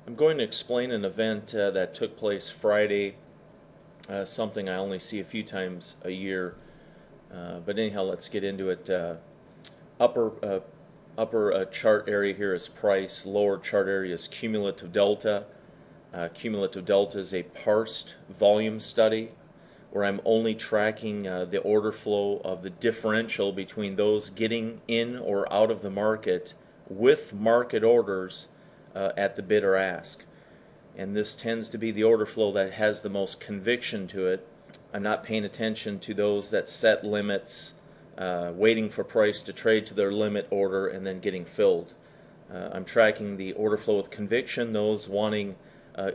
I'm going to explain an event that took place Friday, something I only see a few times a year. But anyhow, let's get into it. Upper upper chart area here is price. Lower chart area is cumulative delta. Cumulative delta is a parsed volume study where I'm only tracking the order flow of the differential between those getting in or out of the market with market orders at the bid or ask. And this tends to be the order flow that has the most conviction to it. I'm not paying attention to those that set limits, waiting for price to trade to their limit order and then getting filled. I'm tracking the order flow with conviction, those wanting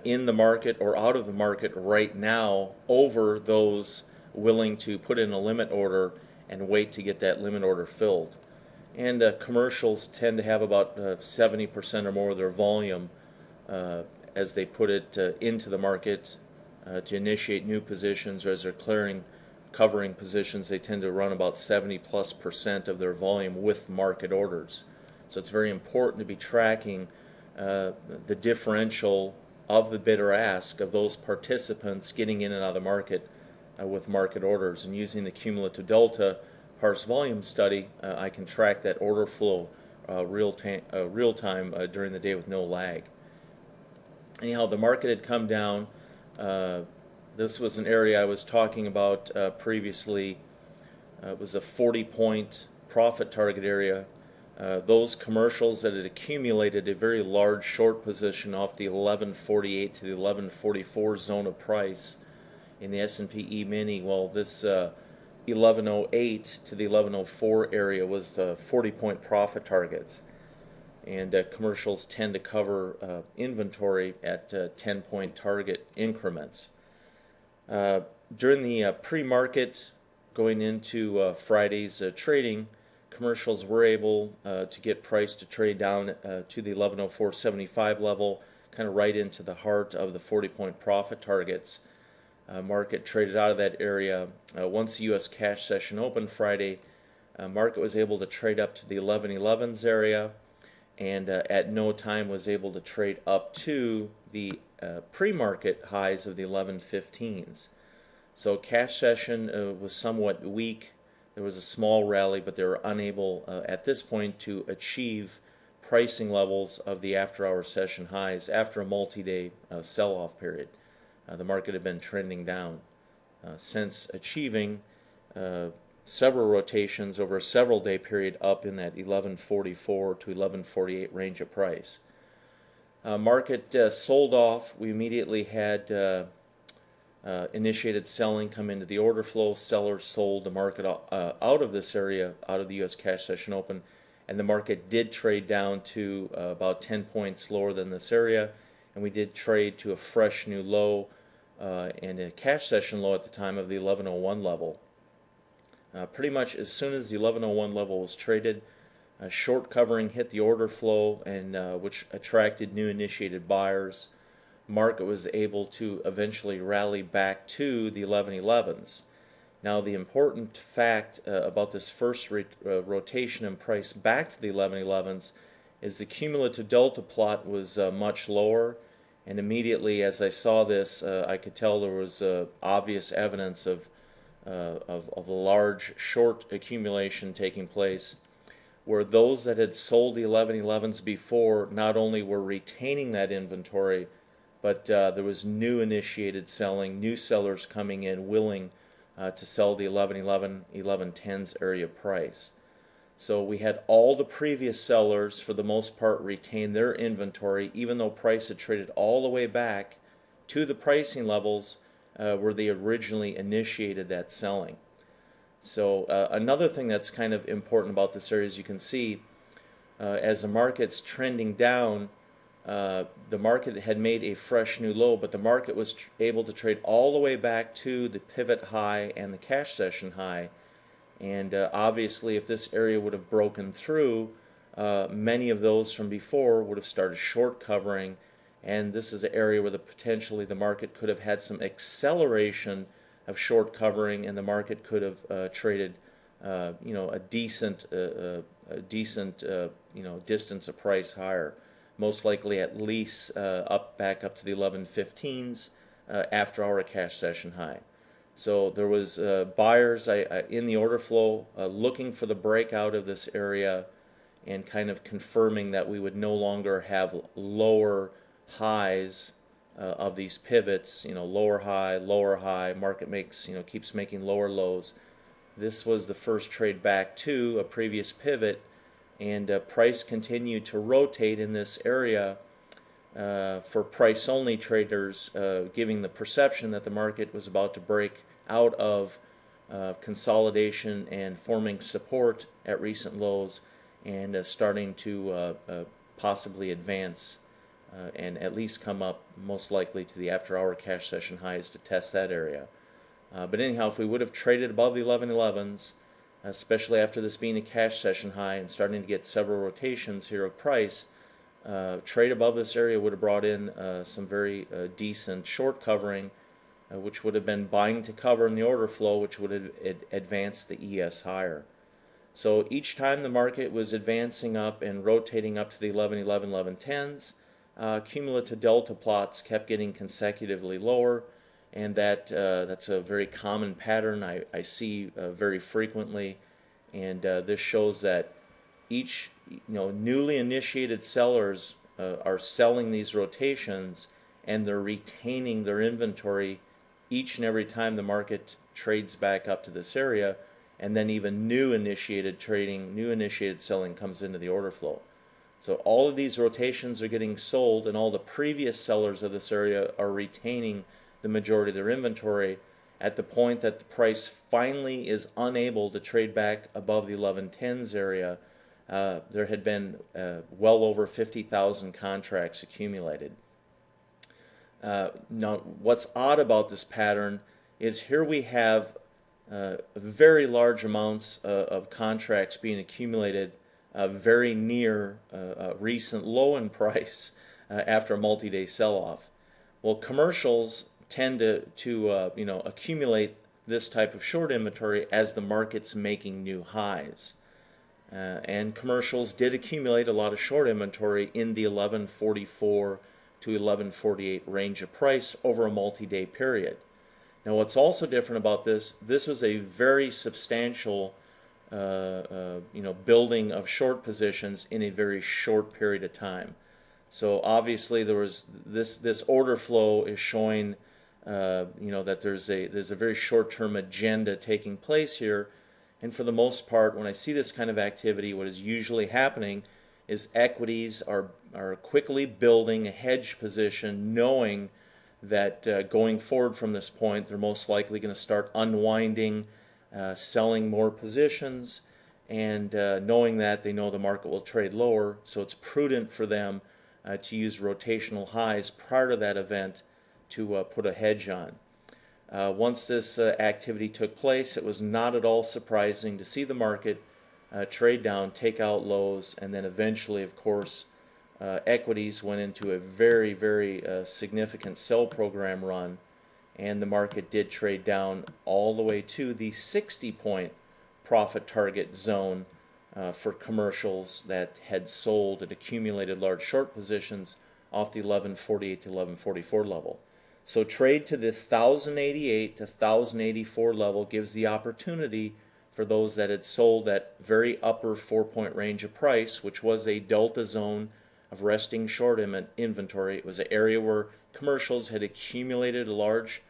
in the market or out of the market right now over those willing to put in a limit order and wait to get that limit order filled. And commercials tend to have about 70% or more of their volume as they put it into the market to initiate new positions, or as they're covering positions, they tend to run about 70+% of their volume with market orders. So it's very important to be tracking the differential of the bid or ask of those participants getting in and out of the market with market orders. And using the cumulative delta parse volume study, I can track that order flow real time during the day with no lag. Anyhow, the market had come down. This was an area I was talking about previously. It was a 40-point profit target area. Those commercials that had accumulated a very large short position off the 1148 to the 1144 zone of price in the S&P E-mini, well, this 1108 to the 1104 area was 40-point profit targets. And commercials tend to cover inventory at 10-point target increments. During the pre-market going into Friday's trading, commercials were able to get price to trade down to the 1104.75 level, kind of right into the heart of the 40-point profit targets. Market traded out of that area. Once the U.S. cash session opened Friday, market was able to trade up to the 1111s area, and at no time was able to trade up to the pre-market highs of the 1115s. So cash session was somewhat weak. There was a small rally, but they were unable at this point to achieve pricing levels of the after-hour session highs after a multi-day sell-off period. The market had been trending down since achieving several rotations over a several day period up in that 1144 to 1148 range of price. Market sold off. We immediately had initiated selling come into the order flow. Sellers sold the market out of this area, out of the U.S. cash session open, and the market did trade down to about 10 points lower than this area, and we did trade to a fresh new low and a cash session low at the time of the 1101 level. Pretty much as soon as the 1101 level was traded, short covering hit the order flow, and which attracted new initiated buyers. Market was able to eventually rally back to the 1111s. Now, the important fact about this first rotation in price back to the 1111s is the cumulative delta plot was much lower, and immediately as I saw this, I could tell there was obvious evidence of a large short accumulation taking place, where those that had sold the 1111s before not only were retaining that inventory, but there was new initiated selling, new sellers coming in willing to sell the 1111, 1110s area price. So we had all the previous sellers, for the most part, retain their inventory, even though price had traded all the way back to the pricing levels where they originally initiated that selling. So another thing that's kind of important about this area, as you can see, as the market's trending down, the market had made a fresh new low, but the market was able to trade all the way back to the pivot high and the cash session high. And obviously, if this area would have broken through, many of those from before would have started short covering, and this is an area where potentially the market could have had some acceleration of short covering, and the market could have traded, a decent distance of price higher. most likely at least back up to the 11.15s after our cash session high. So there was buyers in the order flow looking for the breakout of this area and kind of confirming that we would no longer have lower highs of these pivots, lower high, market makes, keeps making lower lows. This was the first trade back to a previous pivot, and price continued to rotate in this area for price-only traders, giving the perception that the market was about to break out of consolidation and forming support at recent lows and starting to possibly advance and at least come up most likely to the after-hour cash session highs to test that area. But anyhow, if we would have traded above the 11.11s, especially after this being a cash session high and starting to get several rotations here of price, trade above this area would have brought in some very decent short covering, which would have been buying to cover in the order flow, which would have advanced the ES higher. So each time the market was advancing up and rotating up to the 11.11, 11.10s, cumulative delta plots kept getting consecutively lower, and that's a very common pattern I see very frequently, and this shows that each newly initiated sellers are selling these rotations, and they're retaining their inventory each and every time the market trades back up to this area, and then even new initiated selling comes into the order flow. So all of these rotations are getting sold, and all the previous sellers of this area are retaining the majority of their inventory at the point that the price finally is unable to trade back above the 11.10s area. There had been well over 50,000 contracts accumulated. Now, what's odd about this pattern is here we have very large amounts of contracts being accumulated very near a recent low in price after a multi-day sell-off. Well, commercials tend to accumulate this type of short inventory as the market's making new highs. And commercials did accumulate a lot of short inventory in the 11.44 to 11.48 range of price over a multi-day period. Now, what's also different about this was a very substantial building of short positions in a very short period of time. So obviously there was this order flow is showing that there's a very short-term agenda taking place here, and for the most part, when I see this kind of activity, what is usually happening is equities are quickly building a hedge position, knowing that going forward from this point, they're most likely going to start unwinding, selling more positions, and knowing that they know the market will trade lower, so it's prudent for them to use rotational highs prior to that event to put a hedge on. Once this activity took place, it was not at all surprising to see the market trade down, take out lows, and then eventually, of course, equities went into a very, very significant sell program run, and the market did trade down all the way to the 60-point profit target zone for commercials that had sold and accumulated large short positions off the 11.48 to 11.44 level. So trade to the 1,088 to 1,084 level gives the opportunity for those that had sold that very upper 4-point range of price, which was a delta zone of resting short inventory. It was an area where commercials had accumulated a large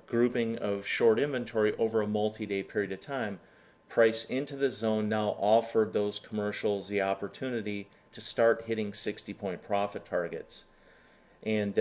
grouping of short inventory over a multi-day period of time. Price into the zone now offered those commercials the opportunity to start hitting 60-point profit targets. And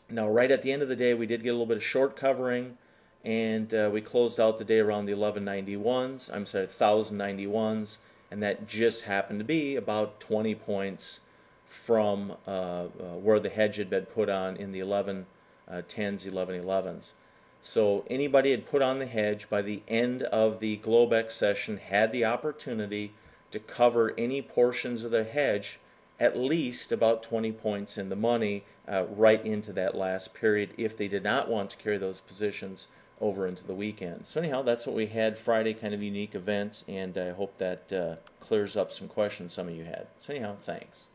now right at the end of the day, we did get a little bit of short covering, and we closed out the day around the 1,091s, and that just happened to be about 20 points from where the hedge had been put on in the 11.10s, 11.11s. So anybody had put on the hedge by the end of the Globex session had the opportunity to cover any portions of the hedge at least about 20 points in the money right into that last period if they did not want to carry those positions over into the weekend. So anyhow, that's what we had Friday, kind of unique event, and I hope that clears up some questions some of you had. So anyhow, thanks.